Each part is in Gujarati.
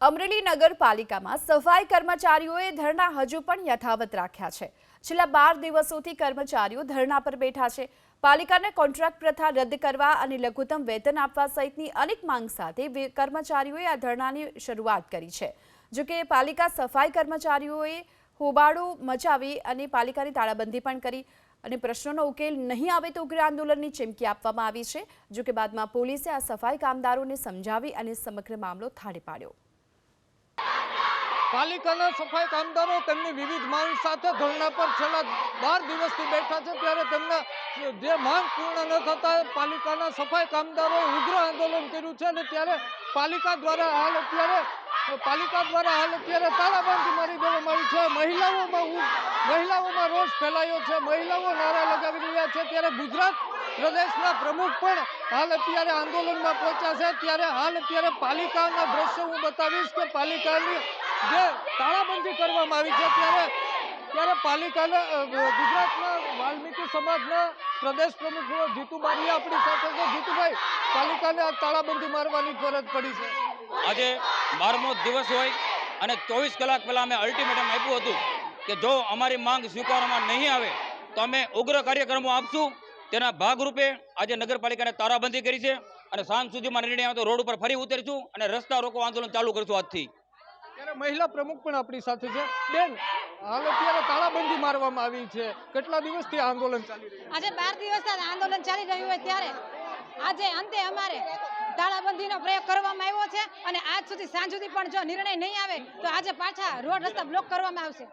અમરેલી નગરપાલિકામાં સફાઈ કર્મચારીઓએ ધરણા હજુ પણ યથાવત રાખ્યા છે। છેલ્લા 12 દિવસોથી કર્મચારીઓ ધરણા પર બેઠા છે। પાલિકાને કોન્ટ્રાક્ટ પ્રથા રદ કરવા અને લઘુત્તમ વેતન આપવા સહિતની અનેક માંગ સાથે કર્મચારીઓએ આ ધરણાની શરૂઆત કરી છે। જો કે પાલિકા સફાઈ કર્મચારીઓએ હોબાળો મચાવી અને પાલિકાની તાળાબંધી પણ કરી અને પ્રશ્નોનો ઉકેલ નહીં આવે તો ઉગ્ર આંદોલનની ચીમકી આપવામાં આવી છે। જો કે બાદમાં પોલીસે આ સફાઈ કામદારોને સમજાવી અને સમગ્ર મામલો થાળે પાડ્યો। પાલિકાના સફાઈ કામદારો તેમની વિવિધ માંગ સાથે ધરણા પર છેલ્લા 12 દિવસથી બેઠા છે, ત્યારે તેમના જે માંગ પૂર્ણ ન થતા પાલિકાના સફાઈ કામદારોએ ઉગ્ર આંદોલન કર્યું છે અને ત્યારે પાલિકા દ્વારા હાલ અત્યારે તાળાબંધી મારી દેવામાં આવી છે। મહિલાઓમાં રોષ ફેલાયો છે, મહિલાઓ નારા લગાવી રહ્યા છે। ત્યારે ગુજરાત પ્રદેશના પ્રમુખ પણ હાલ અત્યારે આંદોલનમાં પહોંચ્યા છે। ત્યારે હાલ અત્યારે પાલિકાના દ્રશ્યો હું બતાવીશ કે પાલિકાની જે તાળાબંધી કરવામાં આવી છે, ત્યારે પાલિકાના ગુજરાતના વાલ્મીકી સમાજના પ્રદેશ પ્રમુખ જીતુ બારિયા આપણી સાથે છે। જીતુભાઈ, પાલિકાને આ તાળાબંધી મારવાની ફરજ પડી છે। આજે 12મો દિવસ હોય અને 24 કલાક પહેલા અમે અલ્ટિમેટમ આપ્યું હતું કે જો અમારી માંગ સ્વીકારવામાં નહીં આવે તો અમે ઉગ્ર કાર્યક્રમો આપશું। તેના ભાગરૂપે આજે નગરપાલિકાને તાળાબંધી કરી છે અને સાંજ સુધીમાં નિર્ણય આવે તો રોડ ઉપર ફરી ઉતરીશું અને રસ્તા રોકો આંદોલન ચાલુ કરશું આજથી। ત્યારે મહિલા પ્રમુખ પણ આપણી સાથે છે। બેન, હાલ અત્યારે તાળાબંધી મારવામાં આવી છે, કેટલા દિવસથી આંદોલન ચાલી રહ્યું છે? આજે 12 દિવસથી આંદોલન ચાલી રહ્યું હોય ત્યારે આજે અંતે અમારે તાળાબંધીનો પ્રયોગ કરવામાં આવ્યો છે અને આજ સુધી સાંજ સુધી પણ જો નિર્ણય નહીં આવે તો આજે પાછા રોડ રસ્તા બ્લોક કરવામાં આવશે।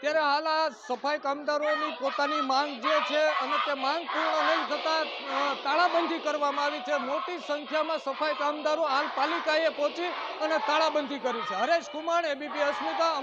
ત્યારે હાલ આ સફાઈ કામદારોની પોતાની માંગ જે છે અને તે માંગ પૂર્ણ નહીં થતા તાળાબંધી કરવામાં આવી છે। મોટી સંખ્યામાં સફાઈ કામદારો હાલ પાલિકાએ પહોંચી અને તાળાબંધી કરી છે। હરેશ કુમાર, એબીપી અસ્મિતા।